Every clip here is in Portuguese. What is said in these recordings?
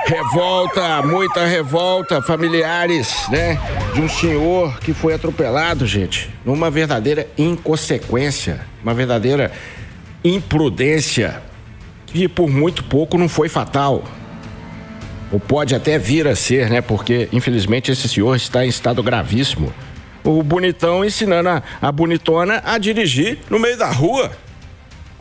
Revolta, muita revolta, familiares, né? De um senhor que foi atropelado, gente, numa verdadeira inconsequência, uma verdadeira imprudência, que por muito pouco não foi fatal. Ou pode até vir a ser, né? Porque, infelizmente, esse senhor está em estado gravíssimo. O bonitão ensinando a bonitona a dirigir no meio da rua.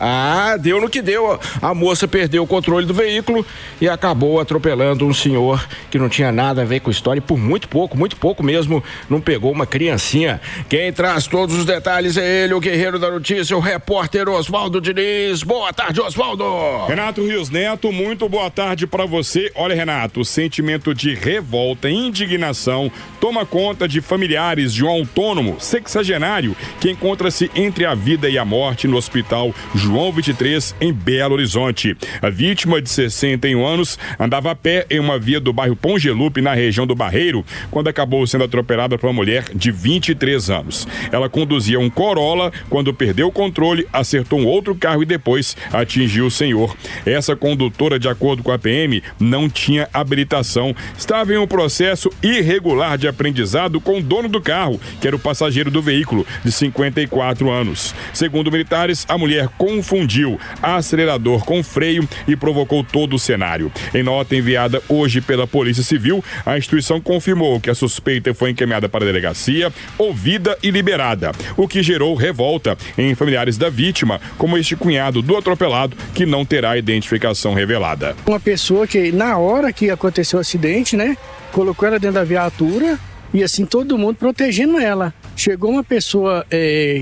Ah, deu no que deu. A moça perdeu o controle do veículo e acabou atropelando um senhor que não tinha nada a ver com a história e por muito pouco mesmo, não pegou uma criancinha. Quem traz todos os detalhes é ele, o guerreiro da notícia, o repórter Oswaldo Diniz. Boa tarde, Oswaldo. Renato Rios Neto, muito boa tarde pra você. Olha, Renato, o sentimento de revolta e indignação toma conta de familiares de um autônomo sexagenário que encontra-se entre a vida e a morte no hospital João 23, em Belo Horizonte. A vítima, de 61 anos, andava a pé em uma via do bairro Pongelupe, na região do Barreiro, quando acabou sendo atropelada por uma mulher de 23 anos. Ela conduzia um Corolla, quando perdeu o controle, acertou um outro carro e depois atingiu o senhor. Essa condutora, de acordo com a PM, não tinha habilitação. Estava em um processo irregular de aprendizado com o dono do carro, que era o passageiro do veículo, de 54 anos. Segundo militares, a mulher confundiu acelerador com freio e provocou todo o cenário. Em nota enviada hoje pela Polícia Civil, a instituição confirmou que a suspeita foi encaminhada para a delegacia, ouvida e liberada, o que gerou revolta em familiares da vítima, como este cunhado do atropelado, que não terá identificação revelada. Uma pessoa que, na hora que aconteceu o acidente, né, colocou ela dentro da viatura e assim todo mundo protegendo ela. Chegou uma pessoa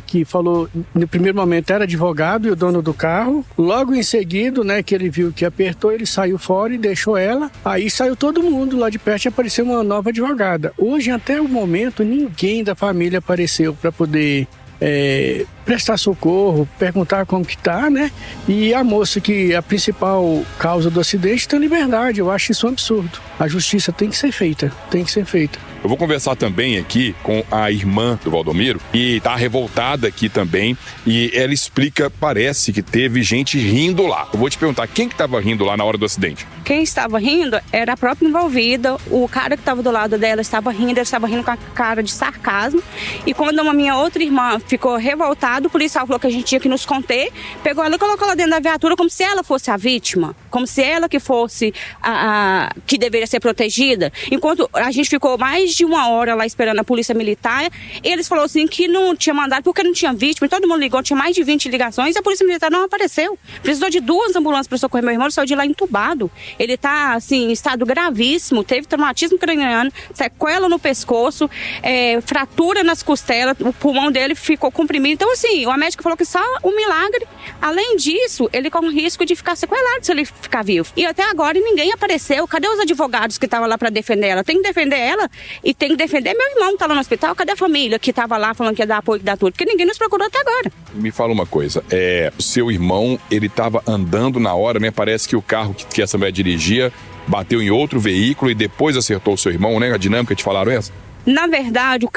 que falou, no primeiro momento era advogado e o dono do carro. Logo em seguida, né, que ele viu que apertou, ele saiu fora e deixou ela. Aí saiu todo mundo lá de perto e apareceu uma nova advogada. Hoje, até o momento, ninguém da família apareceu para poder prestar socorro, perguntar como que tá, né? E a moça, que é a principal causa do acidente, tem liberdade. Eu acho isso um absurdo. A justiça tem que ser feita, tem que ser feita. Eu vou conversar também aqui com a irmã do Valdomiro, e tá revoltada aqui também, e ela explica, parece que teve gente rindo lá. Eu vou te perguntar, quem que tava rindo lá na hora do acidente? Quem estava rindo era a própria envolvida, o cara que estava do lado dela estava rindo, ele estava rindo com a cara de sarcasmo, e quando uma minha outra irmã ficou revoltada, o policial falou que a gente tinha que nos conter, pegou ela e colocou ela dentro da viatura como se ela fosse a vítima, como se ela que fosse a que deveria ser protegida. Enquanto a gente ficou mais de uma hora lá esperando a polícia militar, eles falaram assim que não tinha mandado porque não tinha vítima, todo mundo ligou, tinha mais de 20 ligações e a polícia militar não apareceu. Precisou de 2 ambulâncias para socorrer meu irmão, ele saiu de lá entubado. Ele tá assim, em estado gravíssimo, teve traumatismo craniano, sequela no pescoço, fratura nas costelas, o pulmão dele ficou comprimido. Então assim, a médica falou que só um milagre. Além disso, ele corre risco de ficar sequelado se ele ficar vivo. E até agora ninguém apareceu. Cadê os advogados que estavam lá para defender ela? Tem que defender ela e tem que defender meu irmão que tá lá no hospital. Cadê a família que tava lá falando que ia dar apoio, que dá tudo? Porque ninguém nos procurou até agora. Me fala uma coisa, o seu irmão, ele tava andando na hora, né? Parece que o carro que essa mulher dirigia bateu em outro veículo e depois acertou o seu irmão, né? A dinâmica te falaram essa? Na verdade,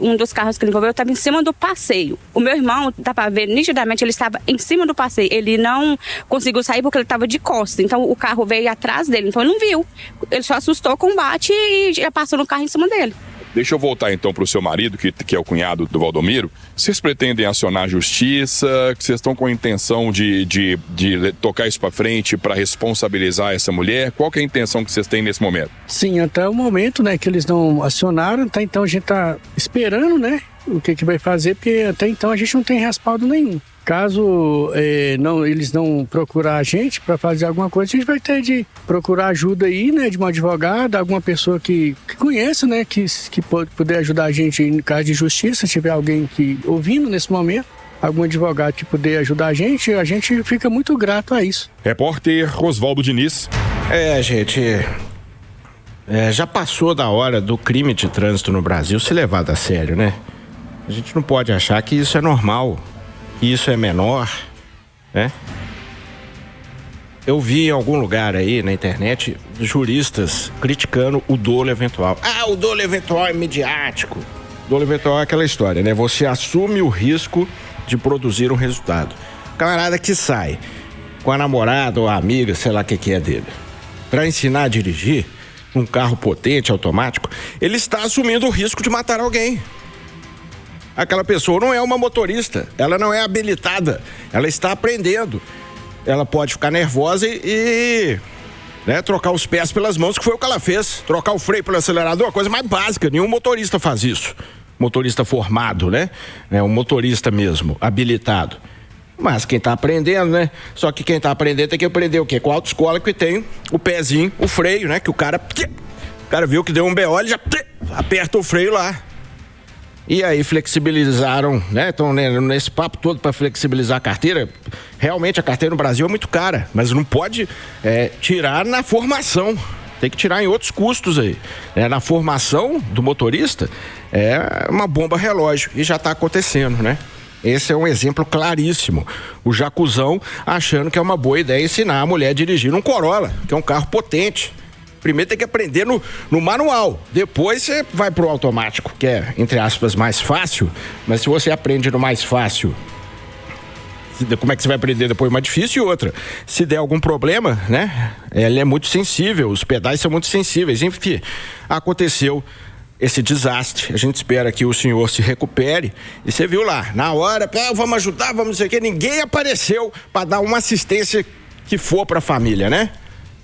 um dos carros que ele envolveu estava em cima do passeio. O meu irmão, dá para ver nitidamente, ele estava em cima do passeio. Ele não conseguiu sair porque ele estava de costas. Então o carro veio atrás dele, então ele não viu. Ele só assustou com o bate e já passou no carro em cima dele. Deixa eu voltar então para o seu marido, que é o cunhado do Valdomiro. Vocês pretendem acionar a justiça? Vocês estão com a intenção de tocar isso para frente para responsabilizar essa mulher? Qual que é a intenção que vocês têm nesse momento? Sim, até o momento, né, que eles não acionaram, tá, então a gente tá esperando, né, o que vai fazer, porque até então a gente não tem respaldo nenhum. Caso eles não procurar a gente para fazer alguma coisa, a gente vai ter de procurar ajuda aí, né, de uma advogada, alguma pessoa que conheça, né, que pode poder ajudar a gente em caso de justiça, se tiver alguém que ouvindo nesse momento, algum advogado que puder ajudar a gente fica muito grato a isso. Repórter Oswaldo Diniz. Gente, já passou da hora do crime de trânsito no Brasil ser levado a sério, né? A gente não pode achar que isso é normal, que isso é menor, né? Eu vi em algum lugar aí na internet juristas criticando o dolo eventual. O dolo eventual é midiático. Dolo eventual é aquela história, né? Você assume o risco de produzir um resultado. Camarada que sai com a namorada ou a amiga, sei lá o que é dele. para ensinar a dirigir um carro potente, automático, ele está assumindo o risco de matar alguém. Aquela pessoa não é uma motorista, ela não é habilitada, ela está aprendendo. Ela pode ficar nervosa e trocar os pés pelas mãos, que foi o que ela fez. Trocar o freio pelo acelerador, a coisa mais básica, nenhum motorista faz isso. Motorista formado, né? Um motorista mesmo, habilitado. Mas quem tá aprendendo, né? Só que quem tá aprendendo tem que aprender o quê? Com a autoescola que tem o pezinho, o freio, né? Que o cara viu que deu um BO, ele já aperta o freio lá. E aí flexibilizaram, né? Então, nesse papo todo para flexibilizar a carteira, realmente a carteira no Brasil é muito cara, mas não pode tirar na formação. Tem que tirar em outros custos aí. Na formação do motorista, é uma bomba relógio. E já está acontecendo, né? Esse é um exemplo claríssimo. O Jacuzão achando que é uma boa ideia ensinar a mulher a dirigir um Corolla, que é um carro potente. Primeiro tem que aprender no manual, depois você vai pro automático, que é, entre aspas, mais fácil, mas se você aprende no mais fácil, como é que você vai aprender depois mais difícil? E outra, se der algum problema, né, ela é muito sensível, os pedais são muito sensíveis, enfim, aconteceu esse desastre, a gente espera que o senhor se recupere, e você viu lá, na hora, vamos ajudar, vamos não sei o que, ninguém apareceu para dar uma assistência que for pra família, né?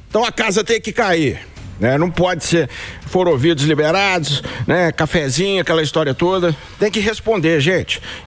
Então a casa tem que cair, né? Não pode ser, foram ouvidos liberados, né? Cafezinho, aquela história toda. Tem que responder, gente.